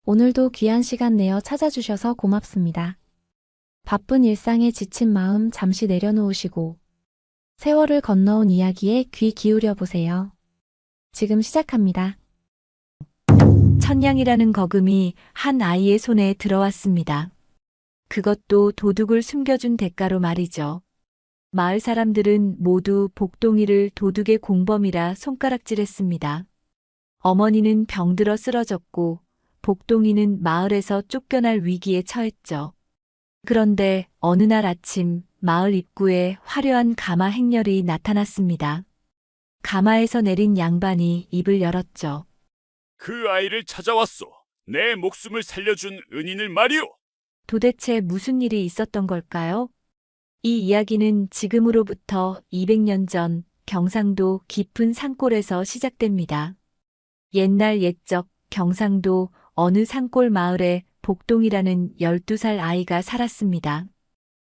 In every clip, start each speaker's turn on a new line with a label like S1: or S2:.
S1: 오늘도 귀한 시간 내어 찾아주셔서 고맙습니다. 바쁜 일상에 지친 마음 잠시 내려놓으시고 세월을 건너온 이야기에 귀 기울여 보세요. 지금 시작합니다.
S2: 천냥이라는 거금이 한 아이의 손에 들어왔습니다. 그것도 도둑을 숨겨준 대가로 말이죠. 마을 사람들은 모두 복동이를 도둑의 공범이라 손가락질했습니다. 어머니는 병들어 쓰러졌고 복동이는 마을에서 쫓겨날 위기에 처했죠. 그런데 어느 날 아침 마을 입구에 화려한 가마 행렬이 나타났습니다. 가마에서 내린 양반이 입을 열었죠.
S3: 그 아이를 찾아왔소. 내 목숨을 살려준 은인을 말이오.
S2: 도대체 무슨 일이 있었던 걸까요? 이 이야기는 지금으로부터 200년 전 경상도 깊은 산골에서 시작됩니다. 옛날 옛적 경상도 어느 산골 마을에 복동이라는 12살 아이가 살았습니다.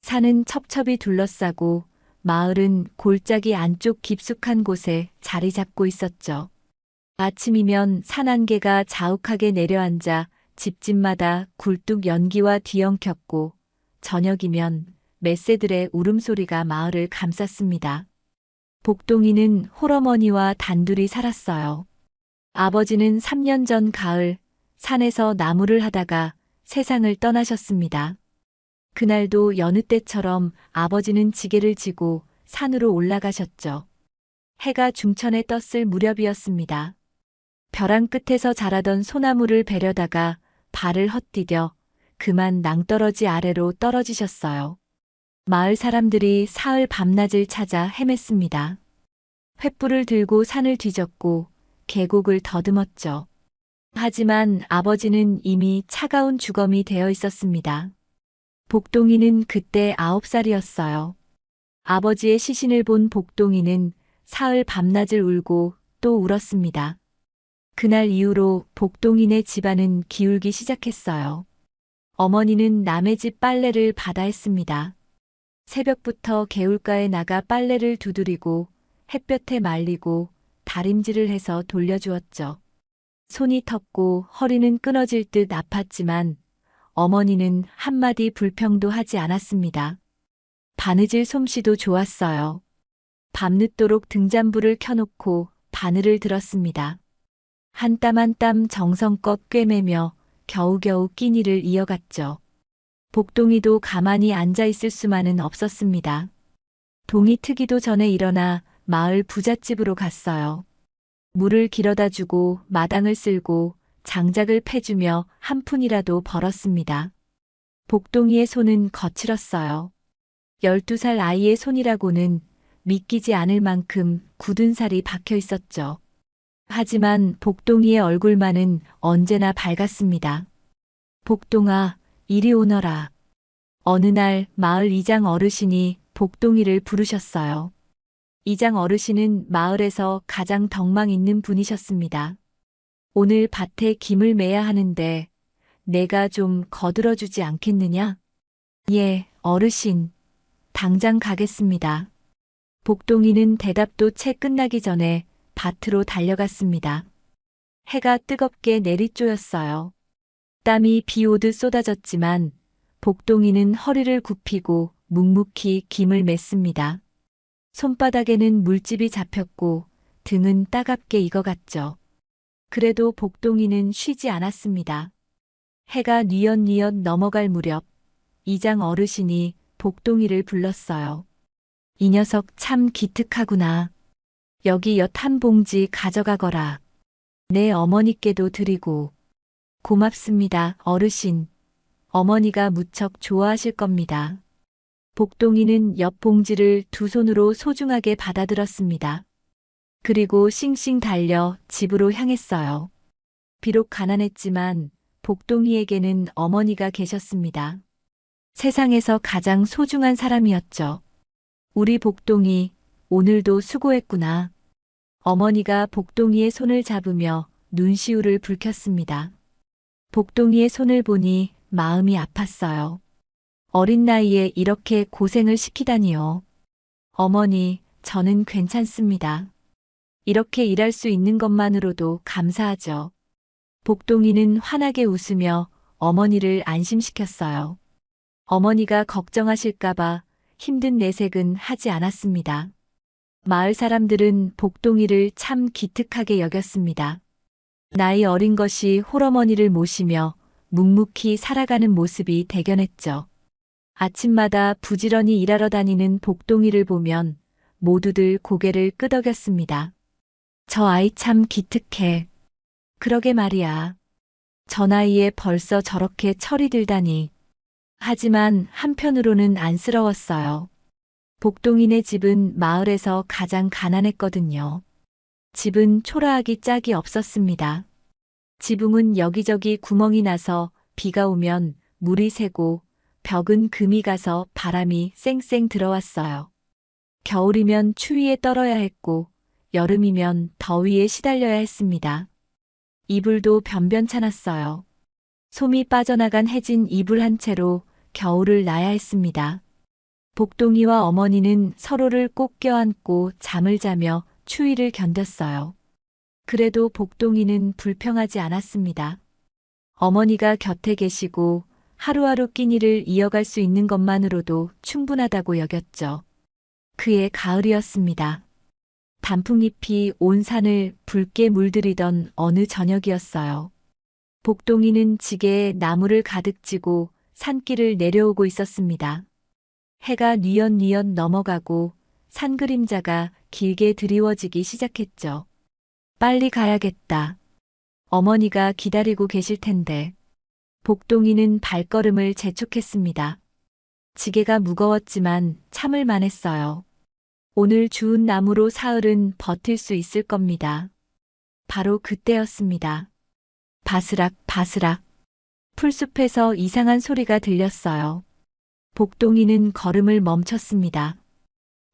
S2: 산은 첩첩이 둘러싸고 마을은 골짜기 안쪽 깊숙한 곳에 자리 잡고 있었죠. 아침이면 산안개가 자욱하게 내려앉아 집집마다 굴뚝 연기와 뒤엉켰고 저녁이면 맷새들의 울음소리가 마을을 감쌌습니다. 복동이는 홀어머니와 단둘이 살았어요. 아버지는 3년 전 가을 산에서 나무를 하다가 세상을 떠나셨습니다. 그날도 여느 때처럼 아버지는 지게를 지고 산으로 올라가셨죠. 해가 중천에 떴을 무렵이었습니다. 벼랑 끝에서 자라던 소나무를 베려다가 발을 헛디뎌 그만 낭떠러지 아래로 떨어지셨어요. 마을 사람들이 사흘 밤낮을 찾아 헤맸습니다. 횃불을 들고 산을 뒤졌고 계곡을 더듬었죠. 하지만 아버지는 이미 차가운 주검이 되어 있었습니다. 복동이는 그때 9살이었어요. 아버지의 시신을 본 복동이는 사흘 밤낮을 울고 또 울었습니다. 그날 이후로 복동이네 집안은 기울기 시작했어요. 어머니는 남의 집 빨래를 받아 했습니다. 새벽부터 개울가에 나가 빨래를 두드리고 햇볕에 말리고 다림질을 해서 돌려주었죠. 손이 텄고 허리는 끊어질 듯 아팠지만 어머니는 한마디 불평도 하지 않았습니다. 바느질 솜씨도 좋았어요. 밤늦도록 등잔불을 켜놓고 바늘을 들었습니다. 한 땀 한 땀 정성껏 꿰매며 겨우겨우 끼니를 이어갔죠. 복동이도 가만히 앉아있을 수만은 없었습니다. 동이 트기도 전에 일어나 마을 부잣집으로 갔어요. 물을 길어다 주고 마당을 쓸고 장작을 패주며 한 푼이라도 벌었습니다. 복동이의 손은 거칠었어요. 12살 아이의 손이라고는 믿기지 않을 만큼 굳은 살이 박혀 있었죠. 하지만 복동이의 얼굴만은 언제나 밝았습니다. 복동아, 이리 오너라. 어느 날 마을 이장 어르신이 복동이를 부르셨어요. 이장 어르신은 마을에서 가장 덕망 있는 분이셨습니다. 오늘 밭에 김을 매야 하는데 내가 좀 거들어주지 않겠느냐? 예, 어르신. 당장 가겠습니다. 복동이는 대답도 채 끝나기 전에 밭으로 달려갔습니다. 해가 뜨겁게 내리쪼였어요. 땀이 비 오듯 쏟아졌지만 복동이는 허리를 굽히고 묵묵히 김을 맸습니다. 손바닥에는 물집이 잡혔고 등은 따갑게 익어갔죠. 그래도 복동이는 쉬지 않았습니다. 해가 뉘엿뉘엿 넘어갈 무렵 이장 어르신이 복동이를 불렀어요. 이 녀석 참 기특하구나. 여기 엿 한 봉지 가져가거라. 내 어머니께도 드리고. 고맙습니다, 어르신. 어머니가 무척 좋아하실 겁니다. 복동이는 엿 봉지를 두 손으로 소중하게 받아들었습니다. 그리고 싱싱 달려 집으로 향했어요. 비록 가난했지만 복동이에게는 어머니가 계셨습니다. 세상에서 가장 소중한 사람이었죠. 우리 복동이 오늘도 수고했구나. 어머니가 복동이의 손을 잡으며 눈시울을 붉혔습니다. 복동이의 손을 보니 마음이 아팠어요. 어린 나이에 이렇게 고생을 시키다니요. 어머니, 저는 괜찮습니다. 이렇게 일할 수 있는 것만으로도 감사하죠. 복동이는 환하게 웃으며 어머니를 안심시켰어요. 어머니가 걱정하실까봐 힘든 내색은 하지 않았습니다. 마을 사람들은 복동이를 참 기특하게 여겼습니다. 나이 어린 것이 홀어머니를 모시며 묵묵히 살아가는 모습이 대견했죠. 아침마다 부지런히 일하러 다니는 복동이를 보면 모두들 고개를 끄덕였습니다. 저 아이 참 기특해. 그러게 말이야. 저 나이에 벌써 저렇게 철이 들다니. 하지만 한편으로는 안쓰러웠어요. 복동이네 집은 마을에서 가장 가난했거든요. 집은 초라하기 짝이 없었습니다. 지붕은 여기저기 구멍이 나서 비가 오면 물이 새고 벽은 금이 가서 바람이 쌩쌩 들어왔어요. 겨울이면 추위에 떨어야 했고 여름이면 더위에 시달려야 했습니다. 이불도 변변찮았어요. 솜이 빠져나간 해진 이불 한 채로 겨울을 나야 했습니다. 복동이와 어머니는 서로를 꼭 껴안고 잠을 자며 추위를 견뎠어요. 그래도 복동이는 불평하지 않았습니다. 어머니가 곁에 계시고 하루하루 끼니를 이어갈 수 있는 것만으로도 충분하다고 여겼죠. 그의 가을이었습니다. 단풍잎이 온 산을 붉게 물들이던 어느 저녁이었어요. 복동이는 지게에 나무를 가득 쥐고 산길을 내려오고 있었습니다. 해가 뉘엿뉘엿 넘어가고 산 그림자가 길게 드리워지기 시작했죠. 빨리 가야겠다. 어머니가 기다리고 계실 텐데. 복동이는 발걸음을 재촉했습니다. 지게가 무거웠지만 참을 만했어요. 오늘 주운 나무로 사흘은 버틸 수 있을 겁니다. 바로 그때였습니다. 바스락 바스락. 풀숲에서 이상한 소리가 들렸어요. 복동이는 걸음을 멈췄습니다.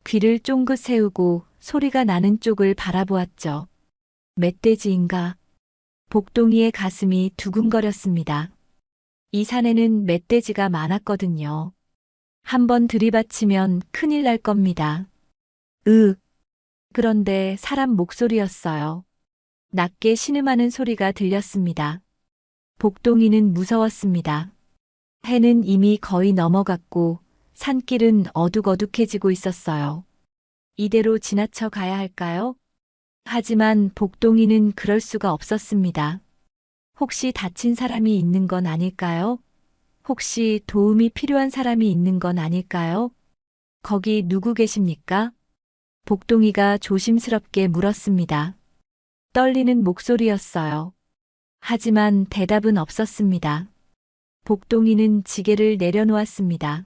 S2: 귀를 쫑긋 세우고 소리가 나는 쪽을 바라보았죠. 멧돼지인가? 복동이의 가슴이 두근거렸습니다. 이 산에는 멧돼지가 많았거든요. 한번 들이받치면 큰일 날 겁니다. 그런데 사람 목소리였어요. 낮게 신음하는 소리가 들렸습니다. 복동이는 무서웠습니다. 해는 이미 거의 넘어갔고 산길은 어둑어둑해지고 있었어요. 이대로 지나쳐 가야 할까요? 하지만 복동이는 그럴 수가 없었습니다. 혹시 다친 사람이 있는 건 아닐까요? 혹시 도움이 필요한 사람이 있는 건 아닐까요? 거기 누구 계십니까? 복동이가 조심스럽게 물었습니다. 떨리는 목소리였어요. 하지만 대답은 없었습니다. 복동이는 지게를 내려놓았습니다.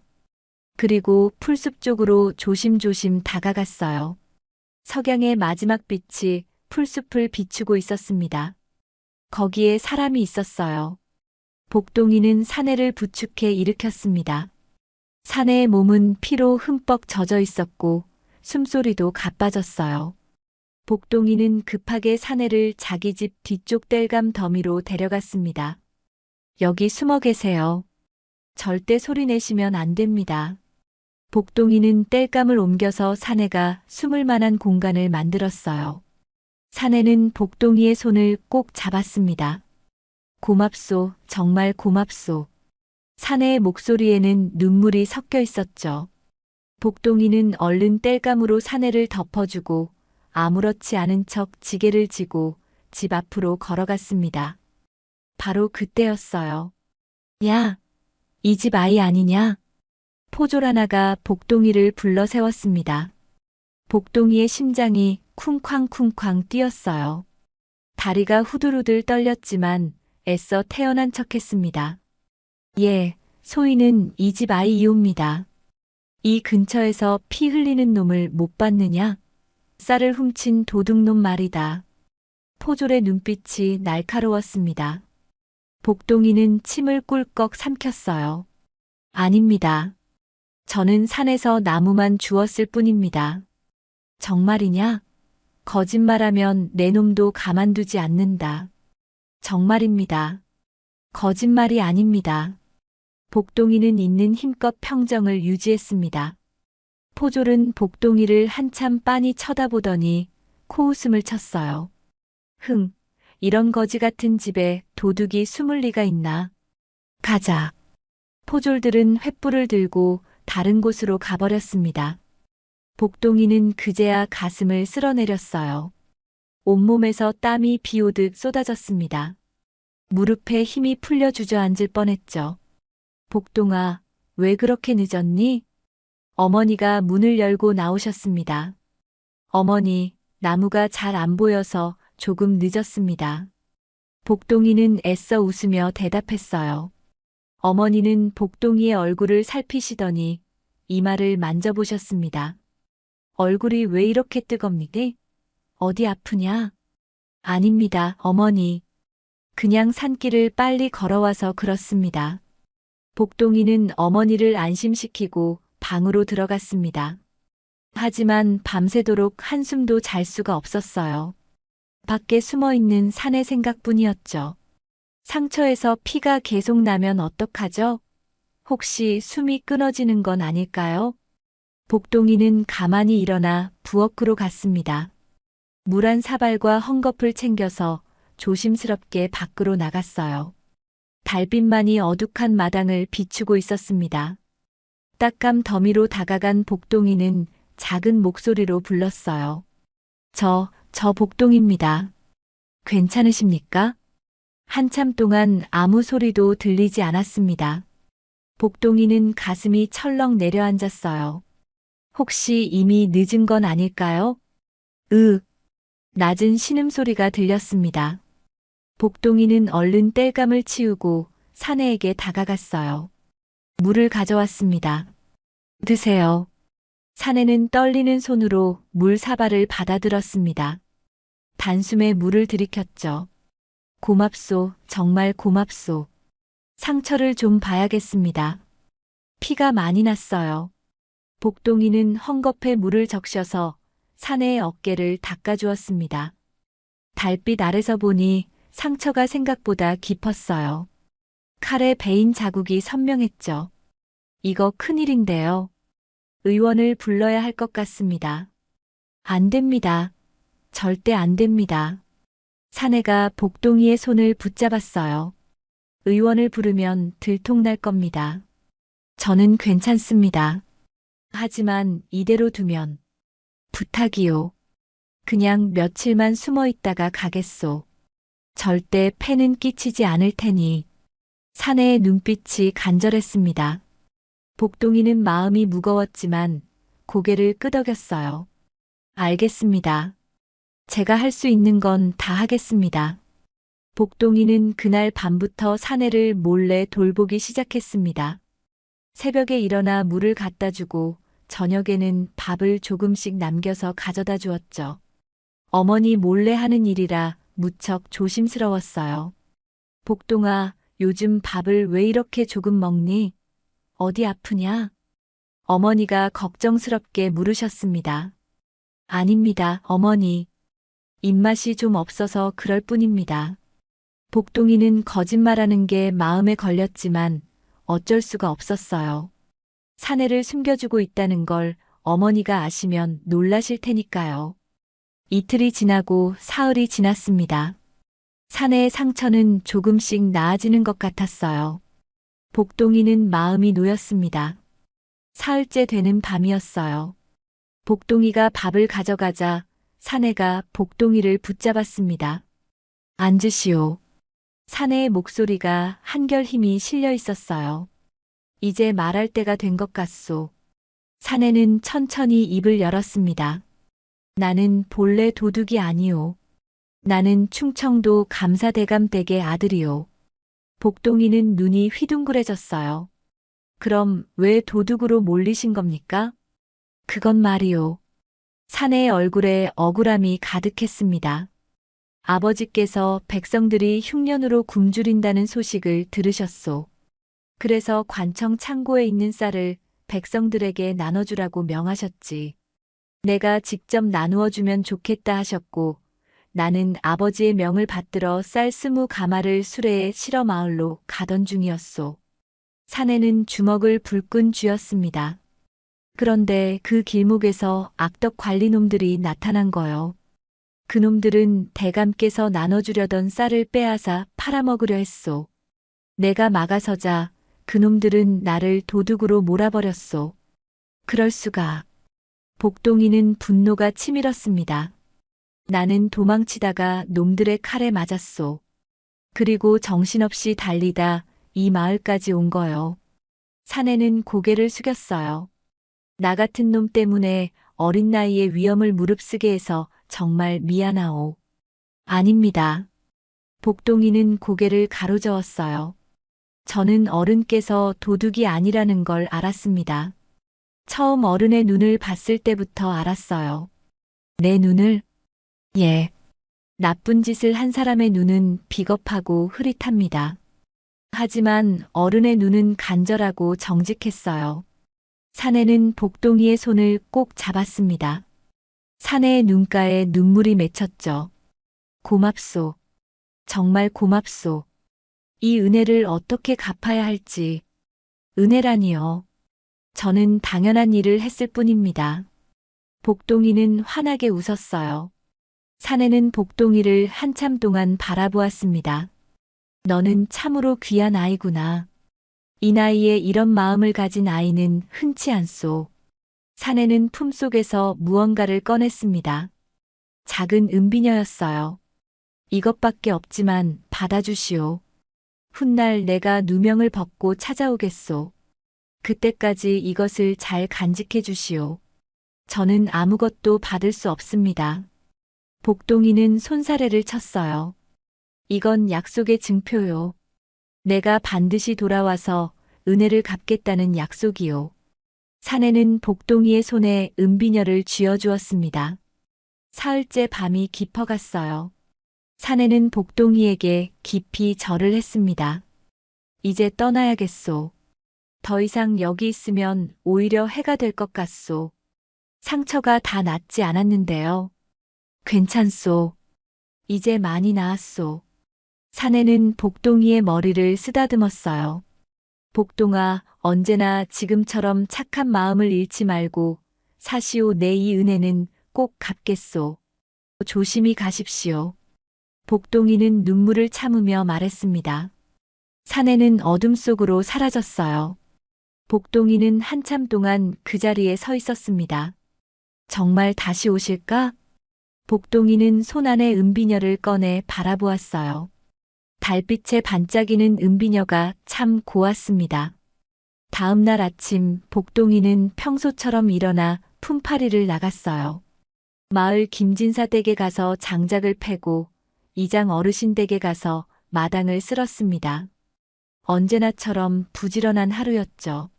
S2: 그리고 풀숲 쪽으로 조심조심 다가갔어요. 석양의 마지막 빛이 풀숲을 비추고 있었습니다. 거기에 사람이 있었어요. 복동이는 사내를 부축해 일으켰습니다. 사내의 몸은 피로 흠뻑 젖어 있었고 숨소리도 가빠졌어요. 복동이는 급하게 사내를 자기 집 뒤쪽 땔감 더미로 데려갔습니다. 여기 숨어 계세요. 절대 소리 내시면 안 됩니다. 복동이는 땔감을 옮겨서 사내가 숨을 만한 공간을 만들었어요. 사내는 복동이의 손을 꼭 잡았습니다. 고맙소, 정말 고맙소. 사내의 목소리에는 눈물이 섞여 있었죠. 복동이는 얼른 땔감으로 사내를 덮어주고 아무렇지 않은 척 지게를 지고 집 앞으로 걸어갔습니다. 바로 그때였어요. 야, 이 집 아이 아니냐? 포졸 하나가 복동이를 불러 세웠습니다. 복동이의 심장이 쿵쾅쿵쾅 뛰었어요. 다리가 후들후들 떨렸지만 애써 태어난 척했습니다. 예, 소희는 이 집 아이 이옵니다. 이 근처에서 피 흘리는 놈을 못 봤느냐? 쌀을 훔친 도둑놈 말이다. 포졸의 눈빛이 날카로웠습니다. 복동이는 침을 꿀꺽 삼켰어요. 아닙니다. 저는 산에서 나무만 주웠을 뿐입니다. 정말이냐? 거짓말하면 내 놈도 가만두지 않는다. 정말입니다. 거짓말이 아닙니다. 복동이는 있는 힘껏 평정을 유지했습니다. 포졸은 복동이를 한참 빤히 쳐다보더니 코웃음을 쳤어요. 이런 거지 같은 집에 도둑이 숨을 리가 있나. 가자. 포졸들은 횃불을 들고 다른 곳으로 가버렸습니다. 복동이는 그제야 가슴을 쓸어내렸어요. 온몸에서 땀이 비오듯 쏟아졌습니다. 무릎에 힘이 풀려 주저앉을 뻔했죠. 복동아, 왜 그렇게 늦었니? 어머니가 문을 열고 나오셨습니다. 어머니, 나무가 잘 안 보여서 조금 늦었습니다. 복동이는 애써 웃으며 대답했어요. 어머니는 복동이의 얼굴을 살피시더니 이마를 만져보셨습니다. 얼굴이 왜 이렇게 뜨겁니? 어디 아프냐? 아닙니다, 어머니. 그냥 산길을 빨리 걸어와서 그렇습니다. 복동이는 어머니를 안심시키고 방으로 들어갔습니다. 하지만 밤새도록 한숨도 잘 수가 없었어요. 밖에 숨어 있는 사내 생각뿐이었죠. 상처에서 피가 계속 나면 어떡하죠? 혹시 숨이 끊어지는 건 아닐까요? 복동이는 가만히 일어나 부엌으로 갔습니다. 물 한 사발과 헝겊을 챙겨서 조심스럽게 밖으로 나갔어요. 달빛만이 어둑한 마당을 비추고 있었습니다. 딱감 더미로 다가간 복동이는 작은 목소리로 불렀어요. 저 복동입니다. 괜찮으십니까? 한참 동안 아무 소리도 들리지 않았습니다. 복동이는 가슴이 철렁 내려앉았어요. 혹시 이미 늦은 건 아닐까요? 낮은 신음소리가 들렸습니다. 복동이는 얼른 땔감을 치우고 사내에게 다가갔어요. 물을 가져왔습니다. 드세요. 사내는 떨리는 손으로 물 사발을 받아들었습니다. 단숨에 물을 들이켰죠. 고맙소, 정말 고맙소. 상처를 좀 봐야겠습니다. 피가 많이 났어요. 복동이는 헝겊에 물을 적셔서 사내의 어깨를 닦아주었습니다. 달빛 아래서 보니 상처가 생각보다 깊었어요. 칼에 베인 자국이 선명했죠. 이거 큰일인데요. 의원을 불러야 할 것 같습니다. 안 됩니다. 절대 안 됩니다. 사내가 복동이의 손을 붙잡았어요. 의원을 부르면 들통날 겁니다. 저는 괜찮습니다. 하지만 이대로 두면 부탁이요. 그냥 며칠만 숨어 있다가 가겠소. 절대 패는 끼치지 않을 테니. 사내의 눈빛이 간절했습니다. 복동이는 마음이 무거웠지만 고개를 끄덕였어요. 알겠습니다. 제가 할 수 있는 건 다 하겠습니다. 복동이는 그날 밤부터 사내를 몰래 돌보기 시작했습니다. 새벽에 일어나 물을 갖다 주고 저녁에는 밥을 조금씩 남겨서 가져다 주었죠. 어머니 몰래 하는 일이라 무척 조심스러웠어요. 복동아, 요즘 밥을 왜 이렇게 조금 먹니? 어디 아프냐? 어머니가 걱정스럽게 물으셨습니다. 아닙니다, 어머니. 입맛이 좀 없어서 그럴 뿐입니다. 복동이는 거짓말하는 게 마음에 걸렸지만 어쩔 수가 없었어요. 사내를 숨겨주고 있다는 걸 어머니가 아시면 놀라실 테니까요. 이틀이 지나고 사흘이 지났습니다. 사내의 상처는 조금씩 나아지는 것 같았어요. 복동이는 마음이 놓였습니다. 사흘째 되는 밤이었어요. 복동이가 밥을 가져가자 사내가 복동이를 붙잡았습니다. 앉으시오. 사내의 목소리가 한결 힘이 실려 있었어요. 이제 말할 때가 된 것 같소. 사내는 천천히 입을 열었습니다. 나는 본래 도둑이 아니오. 나는 충청도 감사대감 댁의 아들이오. 복동이는 눈이 휘둥그레졌어요. 그럼 왜 도둑으로 몰리신 겁니까? 그건 말이오. 사내의 얼굴에 억울함이 가득했습니다. 아버지께서 백성들이 흉년으로 굶주린다는 소식을 들으셨소. 그래서 관청 창고에 있는 쌀을 백성들에게 나눠주라고 명하셨지. 내가 직접 나누어 주면 좋겠다 하셨고 나는 아버지의 명을 받들어 쌀 20가마를 수레에 실어 마을로 가던 중이었소. 사내는 주먹을 불끈 쥐었습니다. 그런데 그 길목에서 악덕 관리놈들이 나타난 거요. 그놈들은 대감께서 나눠주려던 쌀을 빼앗아 팔아먹으려 했소. 내가 막아서자 그놈들은 나를 도둑으로 몰아버렸소. 그럴 수가. 복동이는 분노가 치밀었습니다. 나는 도망치다가 놈들의 칼에 맞았소. 그리고 정신없이 달리다 이 마을까지 온 거요. 사내는 고개를 숙였어요. 나 같은 놈 때문에 어린 나이에 위험을 무릅쓰게 해서 정말 미안하오. 아닙니다. 복동이는 고개를 가로저었어요. 저는 어른께서 도둑이 아니라는 걸 알았습니다. 처음 어른의 눈을 봤을 때부터 알았어요. 내 눈을? 예. 나쁜 짓을 한 사람의 눈은 비겁하고 흐릿합니다. 하지만 어른의 눈은 간절하고 정직했어요. 사내는 복동이의 손을 꼭 잡았습니다. 사내의 눈가에 눈물이 맺혔죠. 고맙소. 정말 고맙소. 이 은혜를 어떻게 갚아야 할지. 은혜라니요. 저는 당연한 일을 했을 뿐입니다. 복동이는 환하게 웃었어요. 사내는 복동이를 한참 동안 바라보았습니다. 너는 참으로 귀한 아이구나. 이 나이에 이런 마음을 가진 아이는 흔치 않소. 사내는 품속에서 무언가를 꺼냈습니다. 작은 은비녀였어요. 이것밖에 없지만 받아주시오. 훗날 내가 누명을 벗고 찾아오겠소. 그때까지 이것을 잘 간직해 주시오. 저는 아무것도 받을 수 없습니다. 복동이는 손사래를 쳤어요. 이건 약속의 증표요. 내가 반드시 돌아와서 은혜를 갚겠다는 약속이요. 사내는 복동이의 손에 은비녀를 쥐어주었습니다. 사흘째 밤이 깊어갔어요. 사내는 복동이에게 깊이 절을 했습니다. 이제 떠나야겠소. 더 이상 여기 있으면 오히려 해가 될 것 같소. 상처가 다 낫지 않았는데요. 괜찮소. 이제 많이 나았소. 사내는 복동이의 머리를 쓰다듬었어요. 복동아, 언제나 지금처럼 착한 마음을 잃지 말고 사시오. 내 이 은혜는 꼭 갚겠소. 조심히 가십시오. 복동이는 눈물을 참으며 말했습니다. 사내는 어둠 속으로 사라졌어요. 복동이는 한참 동안 그 자리에 서 있었습니다. 정말 다시 오실까? 복동이는 손 안에 은비녀를 꺼내 바라보았어요. 달빛에 반짝이는 은비녀가 참 고왔습니다. 다음 날 아침 복동이는 평소처럼 일어나 품팔이를 나갔어요. 마을 김진사 댁에 가서 장작을 패고 이장 어르신 댁에 가서 마당을 쓸었습니다. 언제나처럼 부지런한 하루였죠.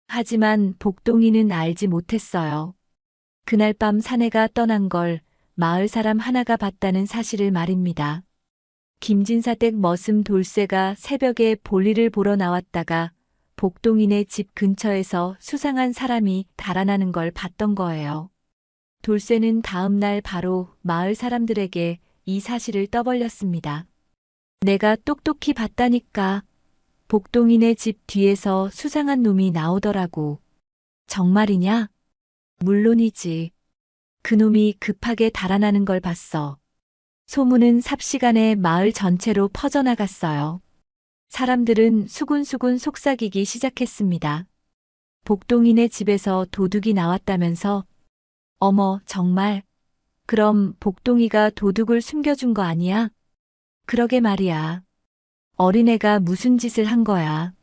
S2: 하지만 복동이는 알지 못했어요. 그날 밤 사내가 떠난 걸 마을 사람 하나가 봤다는 사실을 말입니다. 김진사 댁 머슴 돌쇠가 새벽에 볼일을 보러 나왔다가 복동이네 집 근처에서 수상한 사람이 달아나는 걸 봤던 거예요. 돌쇠는 다음 날 바로 마을 사람들에게 이 사실을 떠벌렸습니다. 내가 똑똑히 봤다니까. 복동이네 집 뒤에서 수상한 놈이 나오더라고. 정말이냐? 물론이지. 그놈이 급하게 달아나는 걸 봤어. 소문은 삽시간에 마을 전체로 퍼져나갔어요. 사람들은 수군수군 속삭이기 시작했습니다. 복동이네 집에서 도둑이 나왔다면서? 어머, 정말? 그럼 복동이가 도둑을 숨겨준 거 아니야? 그러게 말이야. 어린애가 무슨 짓을 한 거야.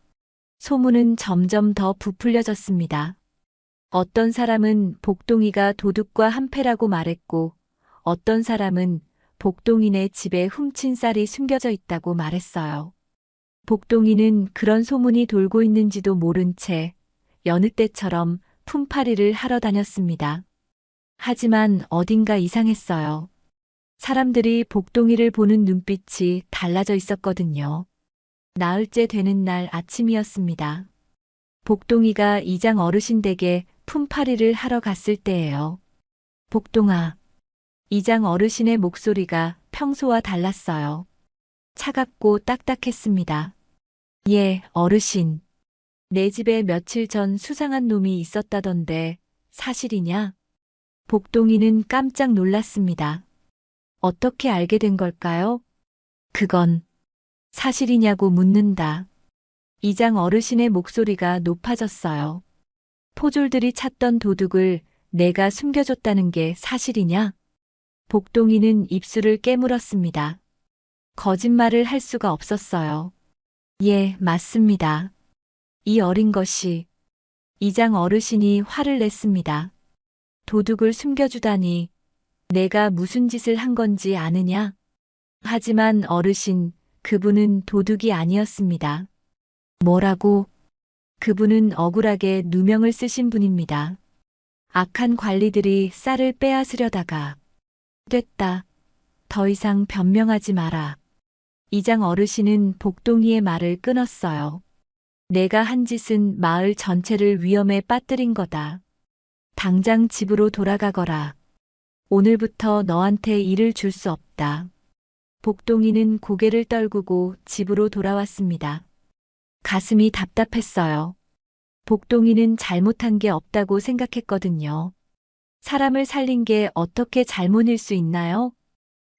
S2: 소문은 점점 더 부풀려졌습니다. 어떤 사람은 복동이가 도둑과 한패라고 말했고, 어떤 사람은 복동이네 집에 훔친 쌀이 숨겨져 있다고 말했어요. 복동이는 그런 소문이 돌고 있는지도 모른 채 여느 때처럼 품팔이를 하러 다녔습니다. 하지만 어딘가 이상했어요. 사람들이 복동이를 보는 눈빛이 달라져 있었거든요. 나흘째 되는 날 아침이었습니다. 복동이가 이장 어르신 댁에 품팔이를 하러 갔을 때예요. 복동아. 이장 어르신의 목소리가 평소와 달랐어요. 차갑고 딱딱했습니다. 예, 어르신. 내 집에 며칠 전 수상한 놈이 있었다던데 사실이냐? 복동이는 깜짝 놀랐습니다. 어떻게 알게 된 걸까요? 그건 사실이냐고 묻는다. 이장 어르신의 목소리가 높아졌어요. 포졸들이 찾던 도둑을 내가 숨겨줬다는 게 사실이냐? 복동이는 입술을 깨물었습니다. 거짓말을 할 수가 없었어요. 예, 맞습니다. 이 어린 것이. 이장 어르신이 화를 냈습니다. 도둑을 숨겨주다니. 내가 무슨 짓을 한 건지 아느냐? 하지만 어르신, 그분은 도둑이 아니었습니다. 뭐라고? 그분은 억울하게 누명을 쓰신 분입니다. 악한 관리들이 쌀을 빼앗으려다가. 됐다. 더 이상 변명하지 마라. 이장 어르신은 복동이의 말을 끊었어요. 내가 한 짓은 마을 전체를 위험에 빠뜨린 거다. 당장 집으로 돌아가거라. 오늘부터 너한테 일을 줄 수 없다. 복동이는 고개를 떨구고 집으로 돌아왔습니다. 가슴이 답답했어요. 복동이는 잘못한 게 없다고 생각했거든요. 사람을 살린 게 어떻게 잘못일 수 있나요?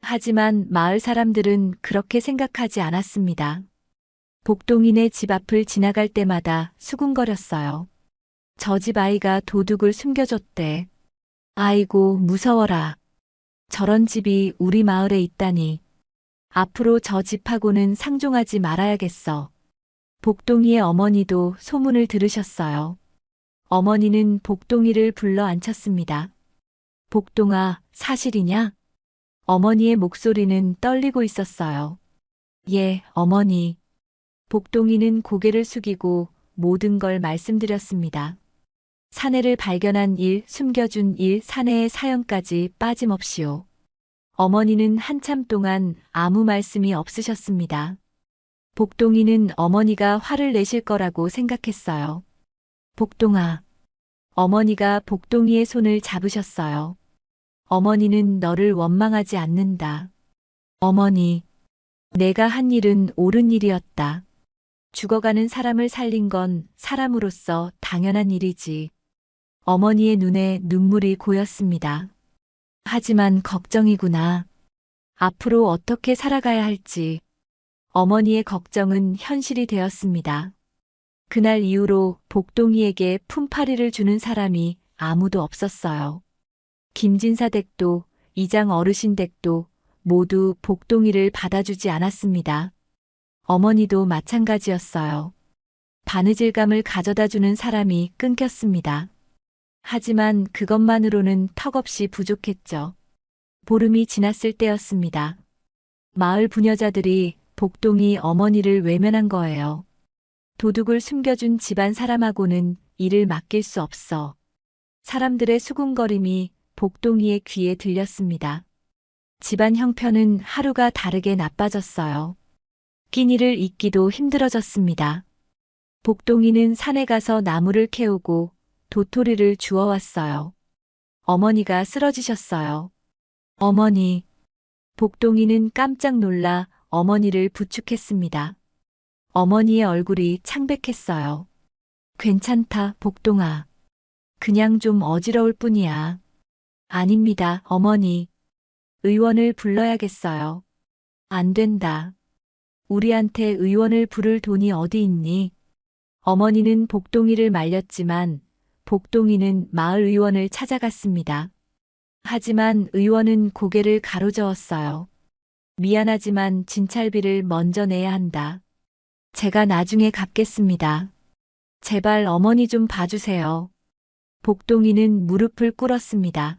S2: 하지만 마을 사람들은 그렇게 생각하지 않았습니다. 복동이네 집 앞을 지나갈 때마다 수군거렸어요. 저 집 아이가 도둑을 숨겨줬대. 아이고, 무서워라. 저런 집이 우리 마을에 있다니. 앞으로 저 집하고는 상종하지 말아야겠어. 복동이의 어머니도 소문을 들으셨어요. 어머니는 복동이를 불러 앉혔습니다. 복동아, 사실이냐? 어머니의 목소리는 떨리고 있었어요. 예, 어머니. 복동이는 고개를 숙이고 모든 걸 말씀드렸습니다. 사내를 발견한 일, 숨겨준 일, 사내의 사연까지 빠짐없이요. 어머니는 한참 동안 아무 말씀이 없으셨습니다. 복동이는 어머니가 화를 내실 거라고 생각했어요. 복동아. 어머니가 복동이의 손을 잡으셨어요. 어머니는 너를 원망하지 않는다. 어머니. 내가 한 일은 옳은 일이었다. 죽어가는 사람을 살린 건 사람으로서 당연한 일이지. 어머니의 눈에 눈물이 고였습니다. 하지만 걱정이구나. 앞으로 어떻게 살아가야 할지. 어머니의 걱정은 현실이 되었습니다. 그날 이후로 복동이에게 품팔이를 주는 사람이 아무도 없었어요. 김진사 댁도 이장 어르신 댁도 모두 복동이를 받아주지 않았습니다. 어머니도 마찬가지였어요. 바느질감을 가져다주는 사람이 끊겼습니다. 하지만 그것만으로는 턱없이 부족했죠. 보름이 지났을 때였습니다. 마을 부녀자들이 복동이 어머니를 외면한 거예요. 도둑을 숨겨준 집안 사람하고는 일을 맡길 수 없어. 사람들의 수군거림이 복동이의 귀에 들렸습니다. 집안 형편은 하루가 다르게 나빠졌어요. 끼니를 잇기도 힘들어졌습니다. 복동이는 산에 가서 나무를 캐오고 도토리를 주워왔어요. 어머니가 쓰러지셨어요. 어머니. 복동이는 깜짝 놀라 어머니를 부축했습니다. 어머니의 얼굴이 창백했어요. 괜찮다, 복동아. 그냥 좀 어지러울 뿐이야. 아닙니다, 어머니. 의원을 불러야겠어요. 안 된다. 우리한테 의원을 부를 돈이 어디 있니? 어머니는 복동이를 말렸지만 복동이는 마을 의원을 찾아갔습니다. 하지만 의원은 고개를 가로저었어요. 미안하지만 진찰비를 먼저 내야 한다. 제가 나중에 갚겠습니다. 제발 어머니 좀 봐주세요. 복동이는 무릎을 꿇었습니다.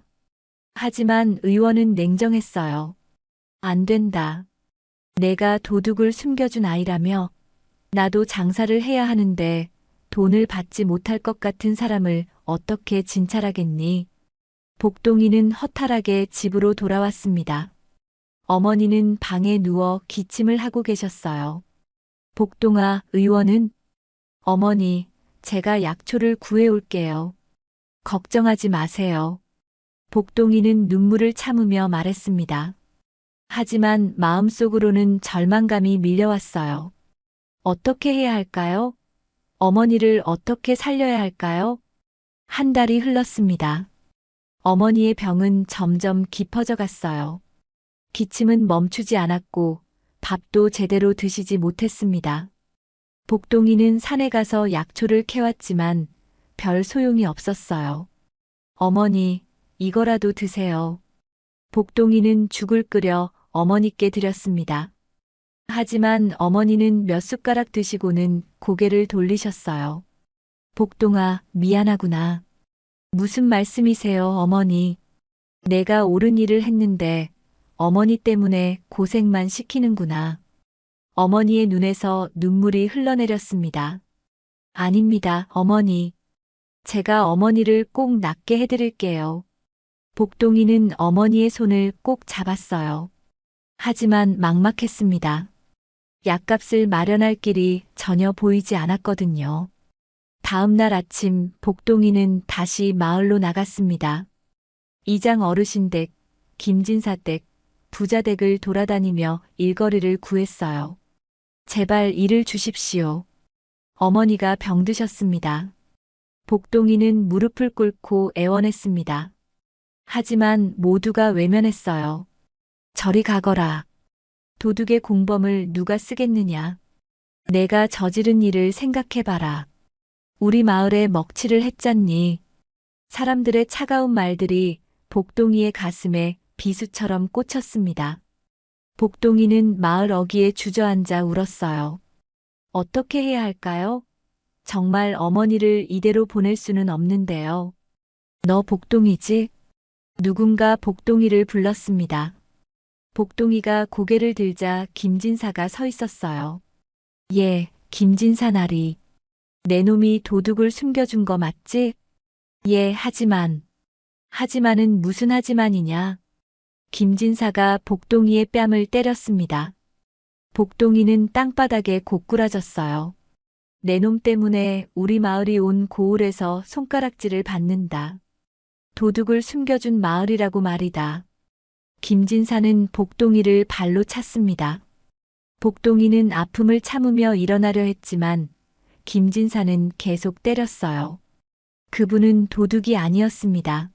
S2: 하지만 의원은 냉정했어요. 안 된다. 내가 도둑을 숨겨준 아이라며 나도 장사를 해야 하는데 돈을 받지 못할 것 같은 사람을 어떻게 진찰하겠니? 복동이는 허탈하게 집으로 돌아왔습니다. 어머니는 방에 누워 기침을 하고 계셨어요. 복동아, 의원은? 어머니, 제가 약초를 구해올게요. 걱정하지 마세요. 복동이는 눈물을 참으며 말했습니다. 하지만 마음속으로는 절망감이 밀려왔어요. 어떻게 해야 할까요? 어머니를 어떻게 살려야 할까요? 한 달이 흘렀습니다. 어머니의 병은 점점 깊어져 갔어요. 기침은 멈추지 않았고 밥도 제대로 드시지 못했습니다. 복동이는 산에 가서 약초를 캐왔지만 별 소용이 없었어요. 어머니, 이거라도 드세요. 복동이는 죽을 끓여 어머니께 드렸습니다. 하지만 어머니는 몇 숟가락 드시고는 고개를 돌리셨어요. 복동아, 미안하구나. 무슨 말씀이세요, 어머니? 내가 옳은 일을 했는데 어머니 때문에 고생만 시키는구나. 어머니의 눈에서 눈물이 흘러내렸습니다. 아닙니다, 어머니. 제가 어머니를 꼭 낫게 해드릴게요. 복동이는 어머니의 손을 꼭 잡았어요. 하지만 막막했습니다. 약값을 마련할 길이 전혀 보이지 않았거든요. 다음 날 아침 복동이는 다시 마을로 나갔습니다. 이장 어르신 댁, 김진사 댁, 부자 댁을 돌아다니며 일거리를 구했어요. 제발 일을 주십시오. 어머니가 병드셨습니다. 복동이는 무릎을 꿇고 애원했습니다. 하지만 모두가 외면했어요. 저리 가거라. 도둑의 공범을 누가 쓰겠느냐. 내가 저지른 일을 생각해봐라. 우리 마을에 먹칠을 했잖니. 사람들의 차가운 말들이 복동이의 가슴에 비수처럼 꽂혔습니다. 복동이는 마을 어귀에 주저앉아 울었어요. 어떻게 해야 할까요? 정말 어머니를 이대로 보낼 수는 없는데요. 너 복동이지? 누군가 복동이를 불렀습니다. 복동이가 고개를 들자 김진사가 서 있었어요. 예, 김진사 나리. 내 놈이 도둑을 숨겨준 거 맞지? 예, 하지만은 무슨 하지만이냐? 김진사가 복동이의 뺨을 때렸습니다. 복동이는 땅바닥에 고꾸라졌어요. 내 놈 때문에 우리 마을이 온 고을에서 손가락질을 받는다. 도둑을 숨겨준 마을이라고 말이다. 김진사는 복동이를 발로 찼습니다. 복동이는 아픔을 참으며 일어나려 했지만 김진사는 계속 때렸어요. 그분은 도둑이 아니었습니다.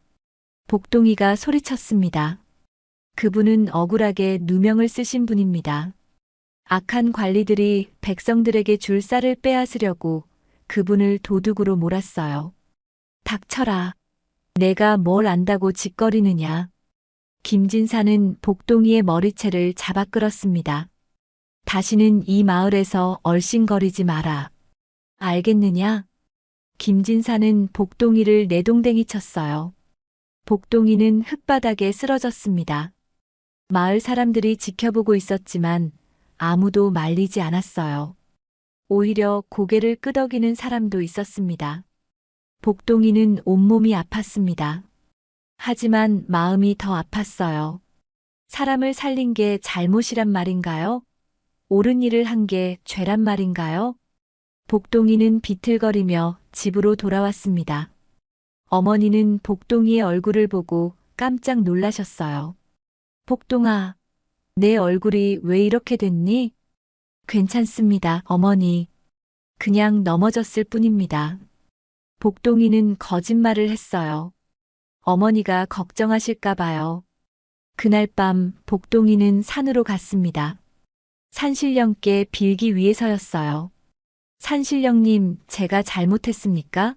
S2: 복동이가 소리쳤습니다. 그분은 억울하게 누명을 쓰신 분입니다. 악한 관리들이 백성들에게 줄 쌀을 빼앗으려고 그분을 도둑으로 몰았어요. 닥쳐라. 내가 뭘 안다고 짓거리느냐. 김진사는 복동이의 머리채를 잡아 끌었습니다. 다시는 이 마을에서 얼씬거리지 마라. 알겠느냐? 김진사는 복동이를 내동댕이 쳤어요. 복동이는 흙바닥에 쓰러졌습니다. 마을 사람들이 지켜보고 있었지만 아무도 말리지 않았어요. 오히려 고개를 끄덕이는 사람도 있었습니다. 복동이는 온몸이 아팠습니다. 하지만 마음이 더 아팠어요. 사람을 살린 게 잘못이란 말인가요? 옳은 일을 한 게 죄란 말인가요? 복동이는 비틀거리며 집으로 돌아왔습니다. 어머니는 복동이의 얼굴을 보고 깜짝 놀라셨어요. 복동아, 내 얼굴이 왜 이렇게 됐니? 괜찮습니다, 어머니. 그냥 넘어졌을 뿐입니다. 복동이는 거짓말을 했어요. 어머니가 걱정하실까 봐요. 그날 밤 복동이는 산으로 갔습니다. 산신령께 빌기 위해서였어요. 산신령님, 제가 잘못했습니까?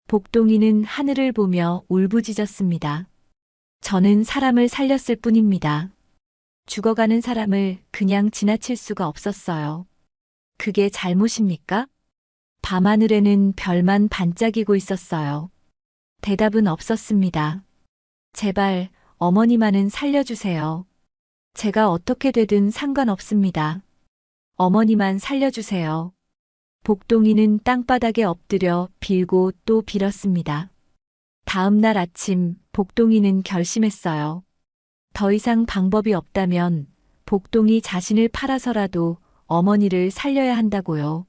S2: 복동이는 하늘을 보며 울부짖었습니다. 저는 사람을 살렸을 뿐입니다. 죽어가는 사람을 그냥 지나칠 수가 없었어요. 그게 잘못입니까? 밤하늘에는 별만 반짝이고 있었어요. 대답은 없었습니다. 제발 어머니만은 살려주세요. 제가 어떻게 되든 상관없습니다. 어머니만 살려주세요. 복동이는 땅바닥에 엎드려 빌고 또 빌었습니다. 다음 날 아침 복동이는 결심했어요. 더 이상 방법이 없다면 복동이 자신을 팔아서라도 어머니를 살려야 한다고요.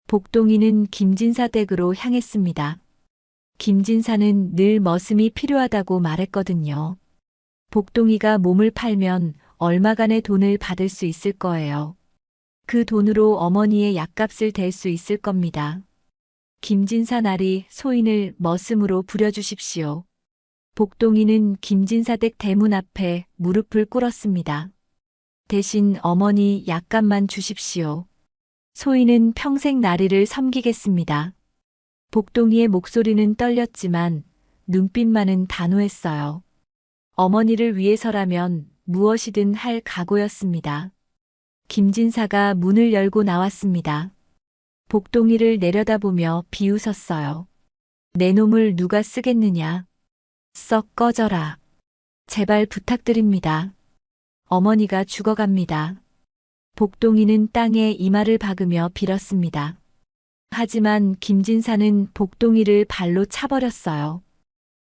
S2: 복동이는 김진사 댁으로 향했습니다. 김진사는 늘 머슴이 필요하다고 말했거든요. 복동이가 몸을 팔면 얼마간의 돈을 받을 수 있을 거예요. 그 돈으로 어머니의 약값을 댈 수 있을 겁니다. 김진사 나리 소인을 머슴으로 부려주십시오. 복동이는 김진사 댁 대문 앞에 무릎을 꿇었습니다. 대신 어머니 약간만 주십시오. 소인은 평생 나리를 섬기겠습니다. 복동이의 목소리는 떨렸지만 눈빛만은 단호했어요. 어머니를 위해서라면 무엇이든 할 각오였습니다. 김진사가 문을 열고 나왔습니다. 복동이를 내려다보며 비웃었어요. 내 놈을 누가 쓰겠느냐. 썩 꺼져라. 제발 부탁드립니다. 어머니가 죽어갑니다. 복동이는 땅에 이마를 박으며 빌었습니다. 하지만 김진사는 복동이를 발로 차버렸어요.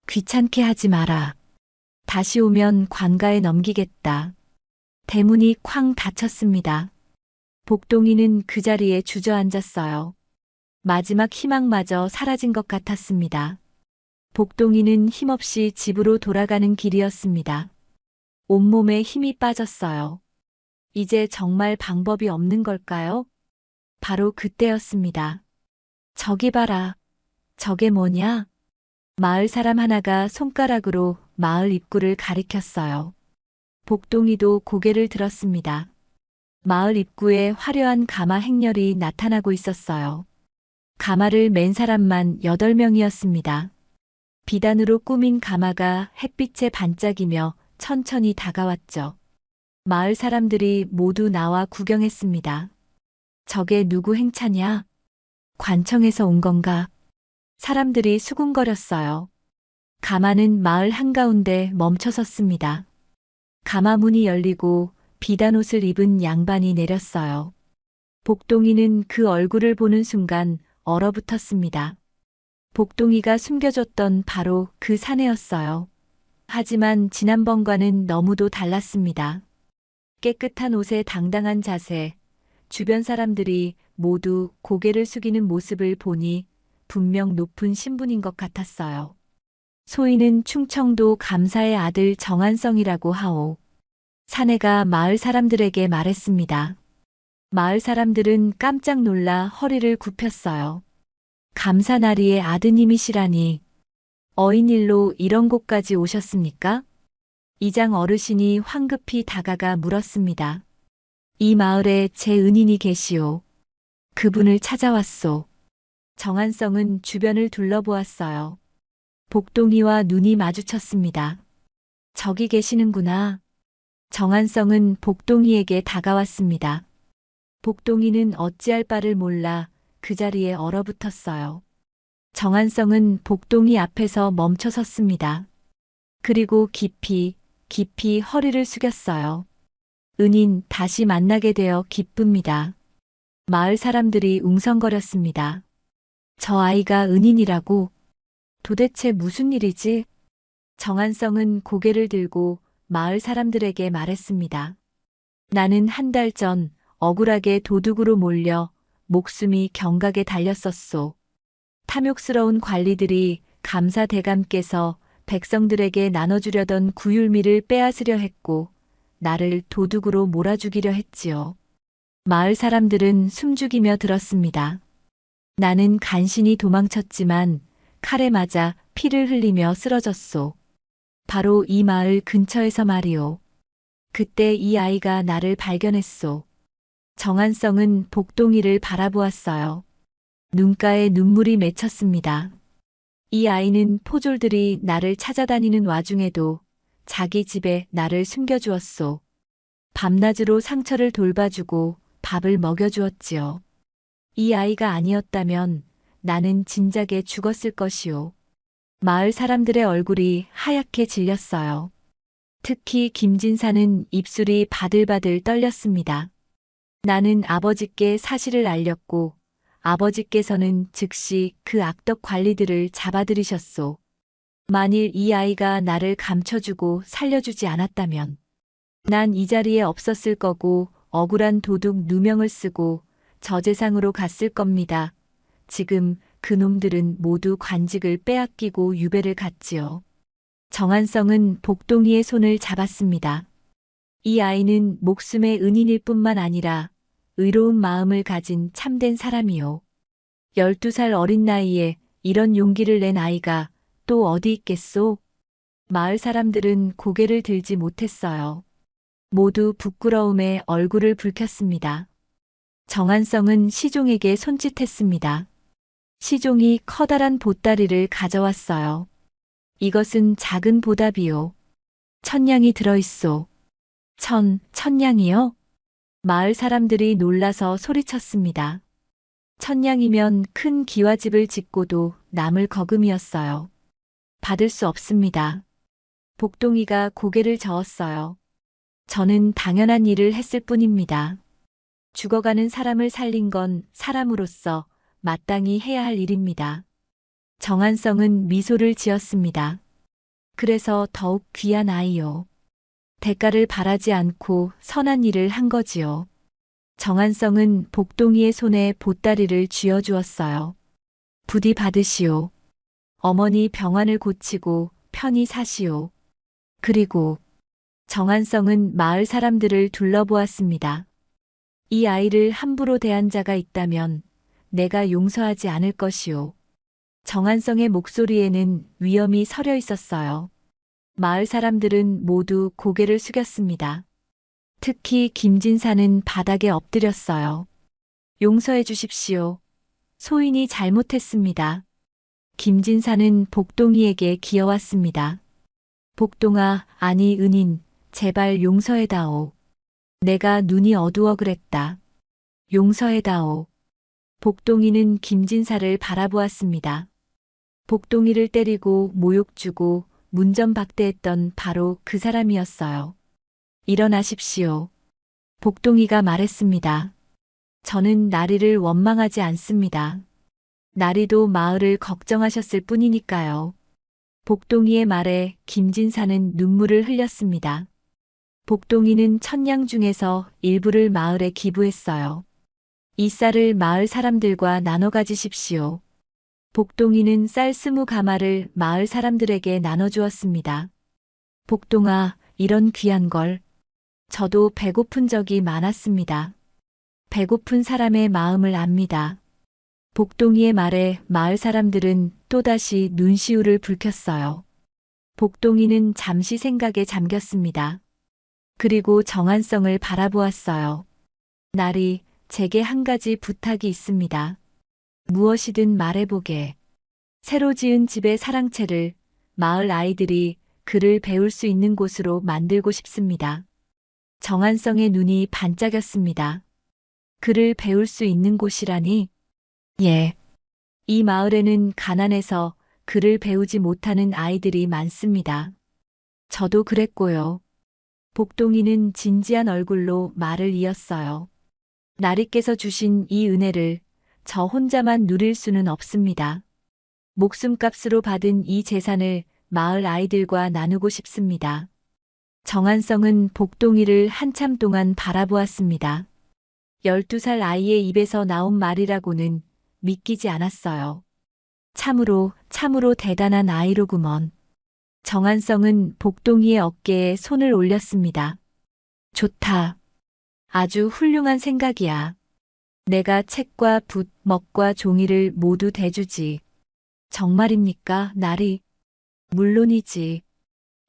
S2: 귀찮게 하지 마라. 다시 오면 관가에 넘기겠다. 대문이 쾅 닫혔습니다. 복동이는 그 자리에 주저앉았어요. 마지막 희망마저 사라진 것 같았습니다. 복동이는 힘없이 집으로 돌아가는 길이었습니다. 온몸에 힘이 빠졌어요. 이제 정말 방법이 없는 걸까요? 바로 그때였습니다. 저기 봐라. 저게 뭐냐? 마을 사람 하나가 손가락으로 마을 입구를 가리켰어요. 복동이도 고개를 들었습니다. 마을 입구에 화려한 가마 행렬이 나타나고 있었어요. 가마를 맨 사람만 8명이었습니다. 비단으로 꾸민 가마가 햇빛에 반짝이며 천천히 다가왔죠. 마을 사람들이 모두 나와 구경했습니다. 저게 누구 행차냐? 관청에서 온 건가? 사람들이 수군거렸어요. 가마는 마을 한가운데 멈춰 섰습니다. 가마 문이 열리고 비단 옷을 입은 양반이 내렸어요. 복동이는 그 얼굴을 보는 순간 얼어붙었습니다. 복동이가 숨겨줬던 바로 그 사내였어요. 하지만 지난번과는 너무도 달랐습니다. 깨끗한 옷에 당당한 자세, 주변 사람들이 모두 고개를 숙이는 모습을 보니 분명 높은 신분인 것 같았어요. 소인은 충청도 감사의 아들 정한성이라고 하오. 사내가 마을 사람들에게 말했습니다. 마을 사람들은 깜짝 놀라 허리를 굽혔어요. 감사나리의 아드님이시라니. 어인일로 이런 곳까지 오셨습니까? 이장 어르신이 황급히 다가가 물었습니다. 이 마을에 제 은인이 계시오. 그분을 찾아왔소. 정한성은 주변을 둘러보았어요. 복동이와 눈이 마주쳤습니다. 저기 계시는구나. 정한성은 복동이에게 다가왔습니다. 복동이는 어찌할 바를 몰라 그 자리에 얼어붙었어요. 정한성은 복동이 앞에서 멈춰 섰습니다. 그리고 깊이 허리를 숙였어요. 은인 다시 만나게 되어 기쁩니다. 마을 사람들이 웅성거렸습니다. 저 아이가 은인이라고? 도대체 무슨 일이지? 정한성은 고개를 들고 마을 사람들에게 말했습니다. 나는 한 달 전 억울하게 도둑으로 몰려 목숨이 경각에 달렸었소. 탐욕스러운 관리들이 감사대감께서 백성들에게 나눠주려던 구율미를 빼앗으려 했고 나를 도둑으로 몰아주기려 했지요. 마을 사람들은 숨죽이며 들었습니다. 나는 간신히 도망쳤지만 칼에 맞아 피를 흘리며 쓰러졌소. 바로 이 마을 근처에서 말이오. 그때 이 아이가 나를 발견했소. 정한성은 복동이를 바라보았어요. 눈가에 눈물이 맺혔습니다. 이 아이는 포졸들이 나를 찾아다니는 와중에도 자기 집에 나를 숨겨주었소. 밤낮으로 상처를 돌봐주고 밥을 먹여주었지요. 이 아이가 아니었다면 나는 진작에 죽었을 것이오. 마을 사람들의 얼굴이 하얗게 질렸어요. 특히 김진사는 입술이 바들바들 떨렸습니다. 나는 아버지께 사실을 알렸고 아버지께서는 즉시 그 악덕 관리들을 잡아들이셨소. 만일 이 아이가 나를 감춰주고 살려주지 않았다면 난 이 자리에 없었을 거고 억울한 도둑 누명을 쓰고 저재상으로 갔을 겁니다. 지금 그놈들은 모두 관직을 빼앗기고 유배를 갔지요. 정한성은 복동이의 손을 잡았습니다. 이 아이는 목숨의 은인일 뿐만 아니라 의로운 마음을 가진 참된 사람이요. 12살 어린 나이에 이런 용기를 낸 아이가 또 어디 있겠소? 마을 사람들은 고개를 들지 못했어요. 모두 부끄러움에 얼굴을 붉혔습니다. 정한성은 시종에게 손짓했습니다. 시종이 커다란 보따리를 가져왔어요. 이것은 작은 보답이요. 천냥이 들어있소. 천냥이요? 마을 사람들이 놀라서 소리쳤습니다. 천냥이면 큰 기와집을 짓고도 남을 거금이었어요. 받을 수 없습니다. 복동이가 고개를 저었어요. 저는 당연한 일을 했을 뿐입니다. 죽어가는 사람을 살린 건 사람으로서 마땅히 해야 할 일입니다. 정한성은 미소를 지었습니다. 그래서 더욱 귀한 아이요. 대가를 바라지 않고 선한 일을 한 거지요. 정한성은 복동이의 손에 보따리를 쥐어주었어요. 부디 받으시오. 어머니 병환을 고치고 편히 사시오. 그리고 정한성은 마을 사람들을 둘러보았습니다. 이 아이를 함부로 대한 자가 있다면 내가 용서하지 않을 것이오. 정한성의 목소리에는 위엄이 서려 있었어요. 마을 사람들은 모두 고개를 숙였습니다. 특히 김진사는 바닥에 엎드렸어요. 용서해 주십시오. 소인이 잘못했습니다. 김진사는 복동이에게 기어왔습니다. 복동아, 아니 은인, 제발 용서해다오. 내가 눈이 어두워 그랬다. 용서해다오. 복동이는 김진사를 바라보았습니다. 복동이를 때리고 모욕 주고 문전박대했던 바로 그 사람이었어요. 일어나십시오. 복동이가 말했습니다. 저는 나리를 원망하지 않습니다. 나리도 마을을 걱정하셨을 뿐이니까요. 복동이의 말에 김진사는 눈물을 흘렸습니다. 복동이는 천냥 중에서 일부를 마을에 기부했어요. 이 쌀을 마을 사람들과 나눠 가지십시오. 복동이는 쌀 20가마를 마을 사람들에게 나눠주었습니다. 복동아, 이런 귀한 걸. 저도 배고픈 적이 많았습니다. 배고픈 사람의 마음을 압니다. 복동이의 말에 마을 사람들은 또다시 눈시울을 붉혔어요. 복동이는 잠시 생각에 잠겼습니다. 그리고 정한성을 바라보았어요. 나리, 제게 한 가지 부탁이 있습니다. 무엇이든 말해보게. 새로 지은 집의 사랑채를 마을 아이들이 글을 배울 수 있는 곳으로 만들고 싶습니다. 정한성의 눈이 반짝였습니다. 글을 배울 수 있는 곳이라니? 예. 이 마을에는 가난해서 글을 배우지 못하는 아이들이 많습니다. 저도 그랬고요. 복동이는 진지한 얼굴로 말을 이었어요. 나리께서 주신 이 은혜를 저 혼자만 누릴 수는 없습니다. 목숨값으로 받은 이 재산을 마을 아이들과 나누고 싶습니다. 정한성은 복동이를 한참 동안 바라보았습니다. 12살 아이의 입에서 나온 말이라고는 믿기지 않았어요. 참으로 대단한 아이로구먼. 정한성은 복동이의 어깨에 손을 올렸습니다. 좋다. 아주 훌륭한 생각이야. 내가 책과 붓, 먹과 종이를 모두 대주지. 정말입니까, 나리? 물론이지.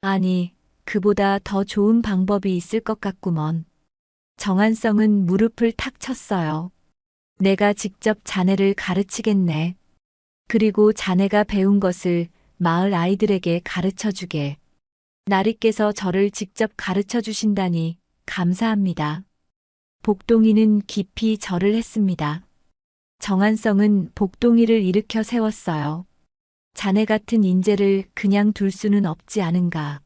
S2: 아니, 그보다 더 좋은 방법이 있을 것 같구먼. 정한성은 무릎을 탁 쳤어요. 내가 직접 자네를 가르치겠네. 그리고 자네가 배운 것을 마을 아이들에게 가르쳐 주게. 나리께서 저를 직접 가르쳐 주신다니 감사합니다. 복동이는 깊이 절을 했습니다. 정한성은 복동이를 일으켜 세웠어요. 자네 같은 인재를 그냥 둘 수는 없지 않은가.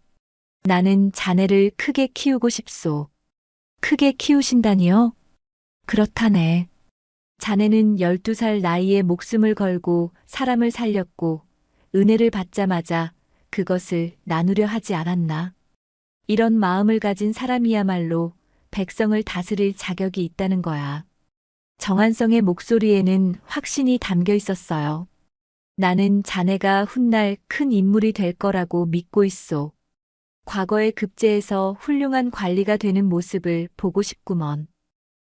S2: 나는 자네를 크게 키우고 싶소. 크게 키우신다니요? 그렇다네. 자네는 12살 나이에 목숨을 걸고 사람을 살렸고 은혜를 받자마자 그것을 나누려 하지 않았나. 이런 마음을 가진 사람이야말로 백성을 다스릴 자격이 있다는 거야. 정한성의 목소리에는 확신이 담겨 있었어요. 나는 자네가 훗날 큰 인물이 될 거라고 믿고 있소. 과거의 급제에서 훌륭한 관리가 되는 모습을 보고 싶구먼.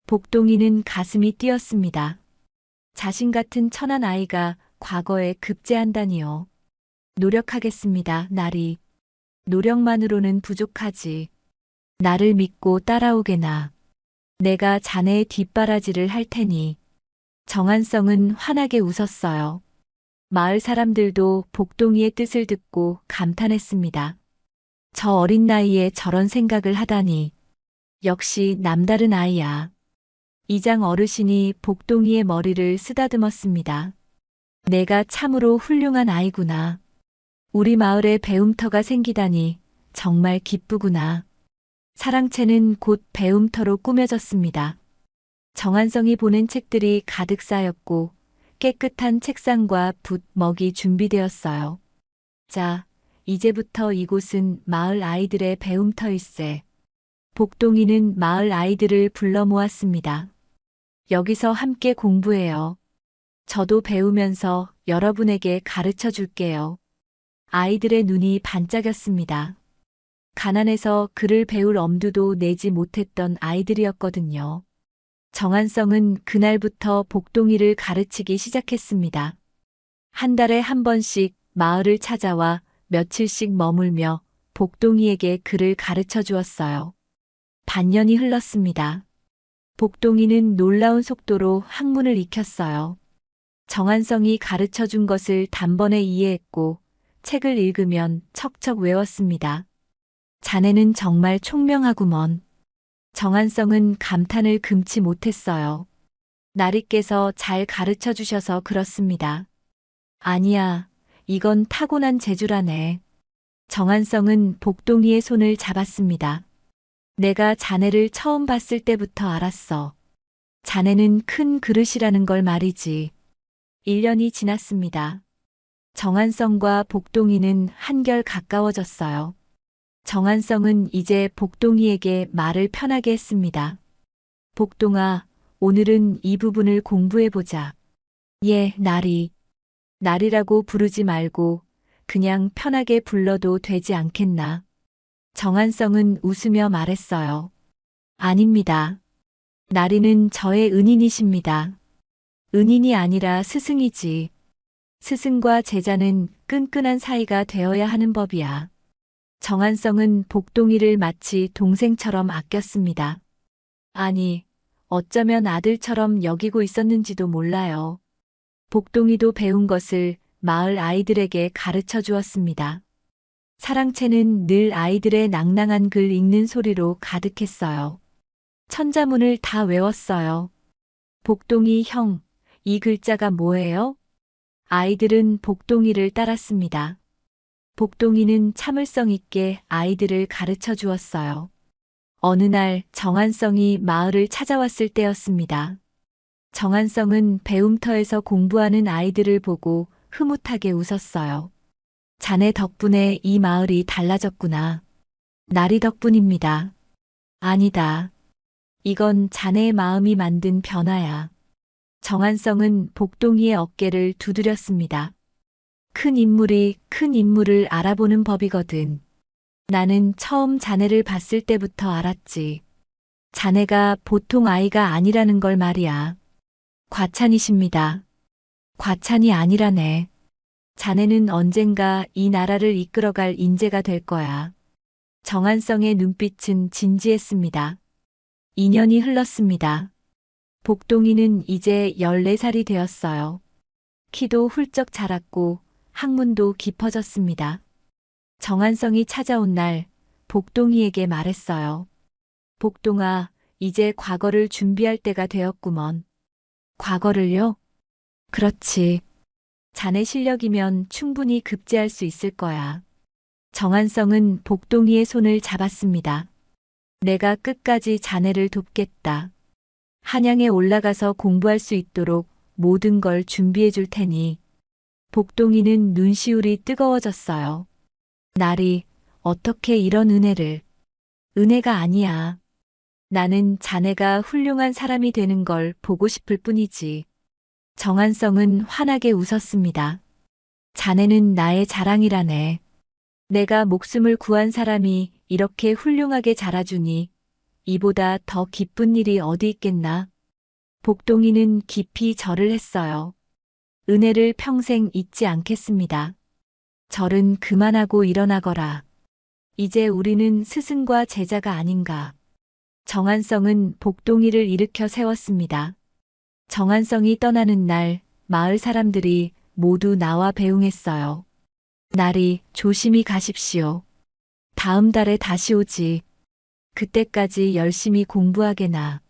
S2: 복동이는 가슴이 뛰었습니다. 자신 같은 천한 아이가 과거에 급제한다니요. 노력하겠습니다, 나리. 노력만으로는 부족하지. 나를 믿고 따라오게나. 내가 자네의 뒷바라지를 할 테니. 정한성은 환하게 웃었어요. 마을 사람들도 복동이의 뜻을 듣고 감탄했습니다. 저 어린 나이에 저런 생각을 하다니. 역시 남다른 아이야. 이장 어르신이 복동이의 머리를 쓰다듬었습니다. 내가 참으로 훌륭한 아이구나. 우리 마을에 배움터가 생기다니 정말 기쁘구나. 사랑채는 곧 배움터로 꾸며졌습니다. 정한성이 보낸 책들이 가득 쌓였고 깨끗한 책상과 붓, 먹이 준비되었어요. 자, 이제부터 이곳은 마을 아이들의 배움터일세. 복동이는 마을 아이들을 불러 모았습니다. 여기서 함께 공부해요. 저도 배우면서 여러분에게 가르쳐 줄게요. 아이들의 눈이 반짝였습니다. 가난해서 글을 배울 엄두도 내지 못했던 아이들이었거든요. 정한성은 그날부터 복동이를 가르치기 시작했습니다. 한 달에 한 번씩 마을을 찾아와 며칠씩 머물며 복동이에게 글을 가르쳐 주었어요. 반년이 흘렀습니다. 복동이는 놀라운 속도로 학문을 익혔어요. 정한성이 가르쳐 준 것을 단번에 이해했고 책을 읽으면 척척 외웠습니다. 자네는 정말 총명하구먼. 정한성은 감탄을 금치 못했어요. 나리께서 잘 가르쳐 주셔서 그렇습니다. 아니야, 이건 타고난 재주라네. 정한성은 복동이의 손을 잡았습니다. 내가 자네를 처음 봤을 때부터 알았어. 자네는 큰 그릇이라는 걸 말이지. 1년이 지났습니다. 정한성과 복동이는 한결 가까워졌어요. 정한성은 이제 복동이에게 말을 편하게 했습니다. 복동아, 오늘은 이 부분을 공부해보자. 예, 나리. 나리라고 부르지 말고 그냥 편하게 불러도 되지 않겠나? 정한성은 웃으며 말했어요. 아닙니다. 나리는 저의 은인이십니다. 은인이 아니라 스승이지. 스승과 제자는 끈끈한 사이가 되어야 하는 법이야. 정한성은 복동이를 마치 동생처럼 아꼈습니다. 아니, 어쩌면 아들처럼 여기고 있었는지도 몰라요. 복동이도 배운 것을 마을 아이들에게 가르쳐 주었습니다. 사랑채는 늘 아이들의 낭낭한 글 읽는 소리로 가득했어요. 천자문을 다 외웠어요. 복동이 형, 이 글자가 뭐예요? 아이들은 복동이를 따랐습니다. 복동이는 참을성 있게 아이들을 가르쳐 주었어요. 어느 날 정한성이 마을을 찾아왔을 때였습니다. 정한성은 배움터에서 공부하는 아이들을 보고 흐뭇하게 웃었어요. 자네 덕분에 이 마을이 달라졌구나. 나리 덕분입니다. 아니다. 이건 자네의 마음이 만든 변화야. 정한성은 복동이의 어깨를 두드렸습니다. 큰 인물이 큰 인물을 알아보는 법이거든. 나는 처음 자네를 봤을 때부터 알았지. 자네가 보통 아이가 아니라는 걸 말이야. 과찬이십니다. 과찬이 아니라네. 자네는 언젠가 이 나라를 이끌어갈 인재가 될 거야. 정한성의 눈빛은 진지했습니다. 2년이 흘렀습니다. 복동이는 이제 14살이 되었어요. 키도 훌쩍 자랐고 학문도 깊어졌습니다. 정한성이 찾아온 날 복동이에게 말했어요. 복동아, 이제 과거를 준비할 때가 되었구먼. 과거를요? 그렇지. 자네 실력이면 충분히 급제할 수 있을 거야. 정한성은 복동이의 손을 잡았습니다. 내가 끝까지 자네를 돕겠다. 한양에 올라가서 공부할 수 있도록 모든 걸 준비해 줄 테니. 복동이는 눈시울이 뜨거워졌어요. 나리, 어떻게 이런 은혜를. 은혜가 아니야. 나는 자네가 훌륭한 사람이 되는 걸 보고 싶을 뿐이지. 정한성은 환하게 웃었습니다. 자네는 나의 자랑이라네. 내가 목숨을 구한 사람이 이렇게 훌륭하게 자라주니 이보다 더 기쁜 일이 어디 있겠나. 복동이는 깊이 절을 했어요. 은혜를 평생 잊지 않겠습니다. 절은 그만하고 일어나거라. 이제 우리는 스승과 제자가 아닌가. 정한성은 복동이를 일으켜 세웠습니다. 정한성이 떠나는 날 마을 사람들이 모두 나와 배웅했어요. 나리, 조심히 가십시오. 다음 달에 다시 오지. 그때까지 열심히 공부하게나.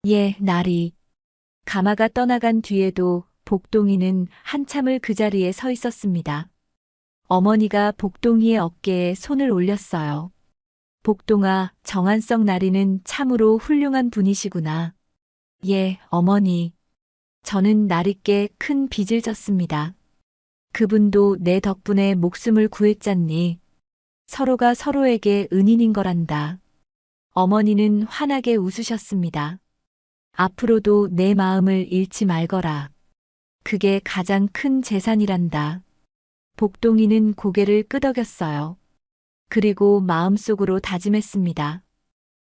S2: 예, 나리. 가마가 떠나간 뒤에도 복동이는 한참을 그 자리에 서 있었습니다. 어머니가 복동이의 어깨에 손을 올렸어요. 복동아, 정한성 나리는 참으로 훌륭한 분이시구나. 예, 어머니. 저는 나리께 큰 빚을 졌습니다. 그분도 내 덕분에 목숨을 구했잖니. 서로가 서로에게 은인인 거란다. 어머니는 환하게 웃으셨습니다. 앞으로도 내 마음을 잃지 말거라. 그게 가장 큰 재산이란다. 복동이는 고개를 끄덕였어요. 그리고 마음속으로 다짐했습니다.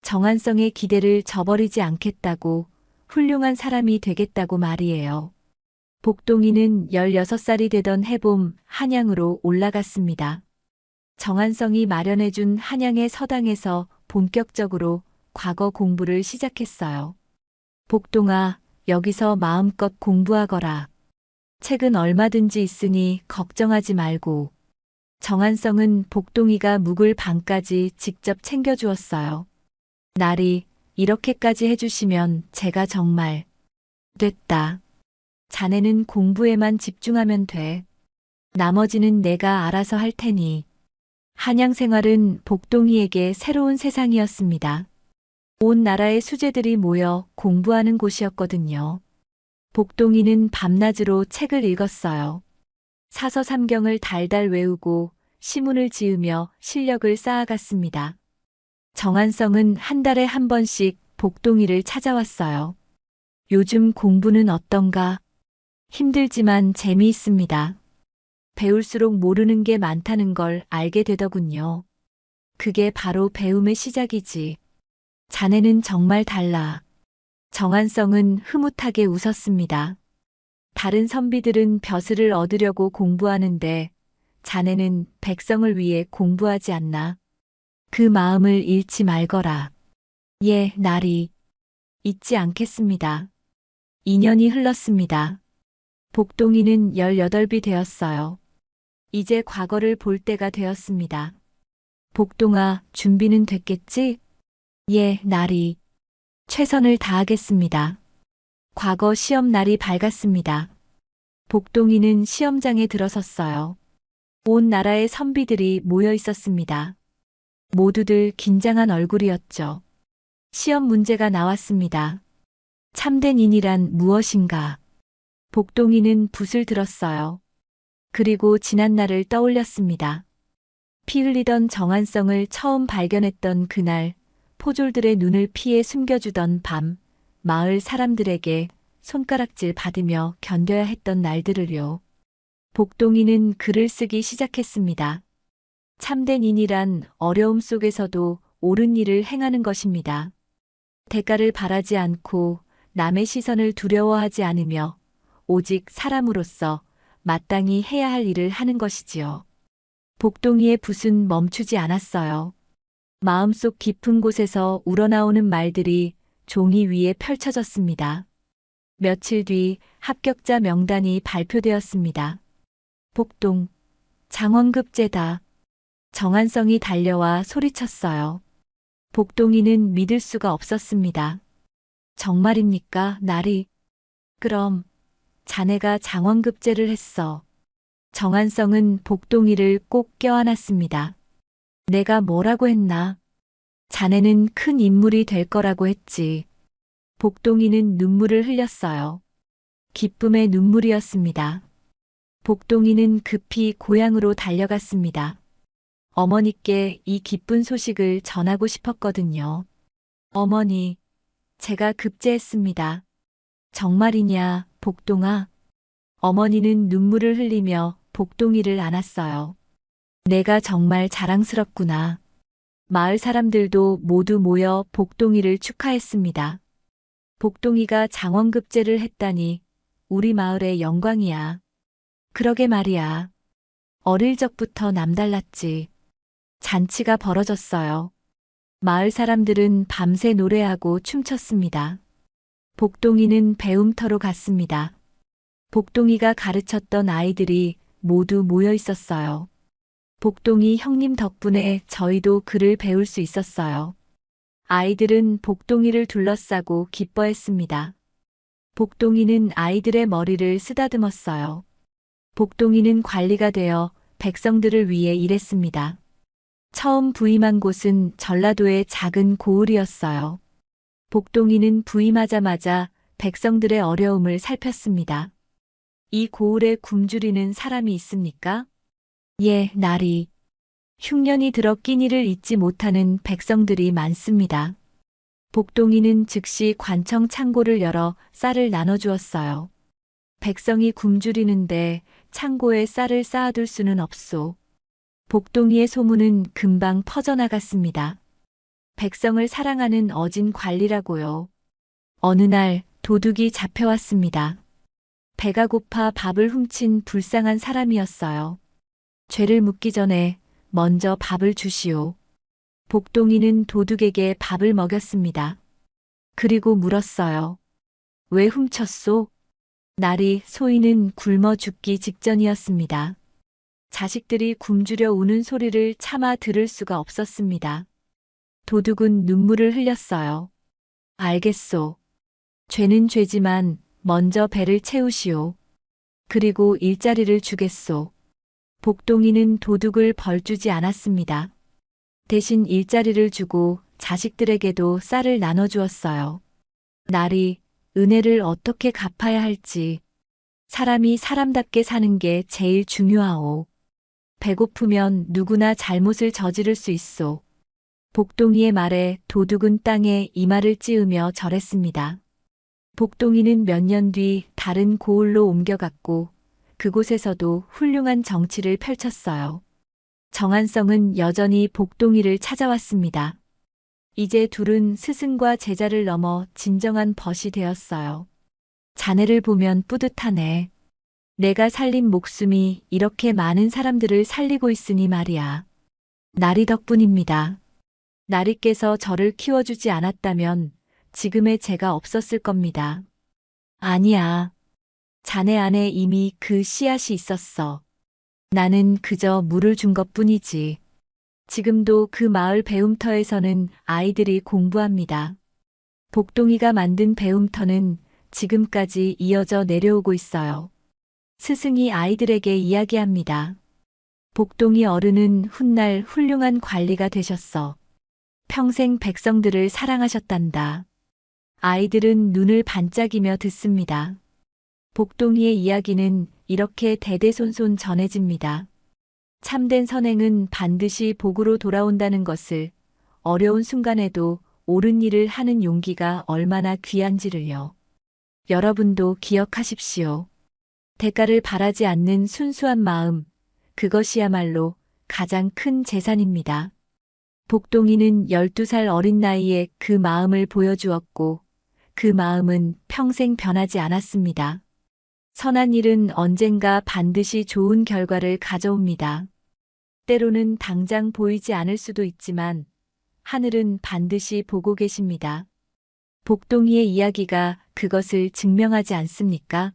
S2: 정한성의 기대를 저버리지 않겠다고, 훌륭한 사람이 되겠다고 말이에요. 복동이는 16살이 되던 해봄 한양으로 올라갔습니다. 정한성이 마련해준 한양의 서당에서 본격적으로 과거 공부를 시작했어요. 복동아, 여기서 마음껏 공부하거라. 책은 얼마든지 있으니 걱정하지 말고. 정한성은 복동이가 묵을 방까지 직접 챙겨주었어요. 나리, 이렇게까지 해주시면 제가 정말 됐다. 자네는 공부에만 집중하면 돼. 나머지는 내가 알아서 할 테니. 한양 생활은 복동이에게 새로운 세상이었습니다. 온 나라의 수재들이 모여 공부하는 곳이었거든요. 복동이는 밤낮으로 책을 읽었어요. 사서삼경을 달달 외우고 시문을 지으며 실력을 쌓아갔습니다. 정한성은 한 달에 한 번씩 복동이를 찾아왔어요. 요즘 공부는 어떤가? 힘들지만 재미있습니다. 배울수록 모르는 게 많다는 걸 알게 되더군요. 그게 바로 배움의 시작이지. 자네는 정말 달라. 정한성은 흐뭇하게 웃었습니다. 다른 선비들은 벼슬을 얻으려고 공부하는데 자네는 백성을 위해 공부하지 않나? 그 마음을 잃지 말거라. 예, 나리. 잊지 않겠습니다. 2년이 흘렀습니다. 복동이는 18이 되었어요. 이제 과거를 볼 때가 되었습니다. 복동아, 준비는 됐겠지? 예, 나리. 최선을 다하겠습니다. 과거 시험 날이 밝았습니다. 복동이는 시험장에 들어섰어요. 온 나라의 선비들이 모여 있었습니다. 모두들 긴장한 얼굴이었죠. 시험 문제가 나왔습니다. 참된 인이란 무엇인가? 복동이는 붓을 들었어요. 그리고 지난 날을 떠올렸습니다. 피 흘리던 정한성을 처음 발견했던 그날, 포졸들의 눈을 피해 숨겨주던 밤, 마을 사람들에게 손가락질 받으며 견뎌야 했던 날들을요. 복동이는 글을 쓰기 시작했습니다. 참된 인이란 어려움 속에서도 옳은 일을 행하는 것입니다. 대가를 바라지 않고 남의 시선을 두려워하지 않으며 오직 사람으로서 마땅히 해야 할 일을 하는 것이지요. 복동이의 붓은 멈추지 않았어요. 마음속 깊은 곳에서 우러나오는 말들이 종이 위에 펼쳐졌습니다. 며칠 뒤 합격자 명단이 발표되었습니다. 복동, 장원급제다. 정한성이 달려와 소리쳤어요. 복동이는 믿을 수가 없었습니다. 정말입니까, 나리? 그럼 자네가 장원급제를 했어. 정한성은 복동이를 꼭 껴안았습니다. 내가 뭐라고 했나? 자네는 큰 인물이 될 거라고 했지. 복동이는 눈물을 흘렸어요. 기쁨의 눈물이었습니다. 복동이는 급히 고향으로 달려갔습니다. 어머니께 이 기쁜 소식을 전하고 싶었거든요. 어머니, 제가 급제했습니다. 정말이냐, 복동아? 어머니는 눈물을 흘리며 복동이를 안았어요. 내가 정말 자랑스럽구나. 마을 사람들도 모두 모여 복동이를 축하했습니다. 복동이가 장원급제를 했다니 우리 마을의 영광이야. 그러게 말이야. 어릴 적부터 남달랐지. 잔치가 벌어졌어요. 마을 사람들은 밤새 노래하고 춤췄습니다. 복동이는 배움터로 갔습니다. 복동이가 가르쳤던 아이들이 모두 모여 있었어요. 복동이 형님 덕분에 저희도 글을 배울 수 있었어요. 아이들은 복동이를 둘러싸고 기뻐했습니다. 복동이는 아이들의 머리를 쓰다듬었어요. 복동이는 관리가 되어 백성들을 위해 일했습니다. 처음 부임한 곳은 전라도의 작은 고을이었어요. 복동이는 부임하자마자 백성들의 어려움을 살폈습니다. 이 고을에 굶주리는 사람이 있습니까? 예, 나리. 흉년이 들어 끼니를 잊지 못하는 백성들이 많습니다. 복동이는 즉시 관청 창고를 열어 쌀을 나눠주었어요. 백성이 굶주리는데 창고에 쌀을 쌓아둘 수는 없소. 복동이의 소문은 금방 퍼져나갔습니다. 백성을 사랑하는 어진 관리라고요. 어느 날 도둑이 잡혀왔습니다. 배가 고파 밥을 훔친 불쌍한 사람이었어요. 죄를 묻기 전에 먼저 밥을 주시오. 복동이는 도둑에게 밥을 먹였습니다. 그리고 물었어요. 왜 훔쳤소? 날이 소인은 굶어 죽기 직전이었습니다. 자식들이 굶주려 우는 소리를 차마 들을 수가 없었습니다. 도둑은 눈물을 흘렸어요. 알겠소. 죄는 죄지만 먼저 배를 채우시오. 그리고 일자리를 주겠소. 복동이는 도둑을 벌주지 않았습니다. 대신 일자리를 주고 자식들에게도 쌀을 나눠주었어요. 날이 은혜를 어떻게 갚아야 할지. 사람이 사람답게 사는 게 제일 중요하오. 배고프면 누구나 잘못을 저지를 수 있소. 복동이의 말에 도둑은 땅에 이마를 찌으며 절했습니다. 복동이는 몇 년 뒤 다른 고을로 옮겨갔고 그곳에서도 훌륭한 정치를 펼쳤어요. 정한성은 여전히 복동이를 찾아왔습니다. 이제 둘은 스승과 제자를 넘어 진정한 벗이 되었어요. 자네를 보면 뿌듯하네. 내가 살린 목숨이 이렇게 많은 사람들을 살리고 있으니 말이야. 나리 덕분입니다. 나리께서 저를 키워주지 않았다면 지금의 제가 없었을 겁니다. 아니야. 자네 안에 이미 그 씨앗이 있었어. 나는 그저 물을 준 것뿐이지. 지금도 그 마을 배움터에서는 아이들이 공부합니다. 복동이가 만든 배움터는 지금까지 이어져 내려오고 있어요. 스승이 아이들에게 이야기합니다. 복동이 어른은 훗날 훌륭한 관리가 되셨어. 평생 백성들을 사랑하셨단다. 아이들은 눈을 반짝이며 듣습니다. 복동이의 이야기는 이렇게 대대손손 전해집니다. 참된 선행은 반드시 복으로 돌아온다는 것을, 어려운 순간에도 옳은 일을 하는 용기가 얼마나 귀한지를요. 여러분도 기억하십시오. 대가를 바라지 않는 순수한 마음, 그것이야말로 가장 큰 재산입니다. 복동이는 12살 어린 나이에 그 마음을 보여주었고, 그 마음은 평생 변하지 않았습니다. 선한 일은 언젠가 반드시 좋은 결과를 가져옵니다. 때로는 당장 보이지 않을 수도 있지만 하늘은 반드시 보고 계십니다. 복동이의 이야기가 그것을 증명하지 않습니까?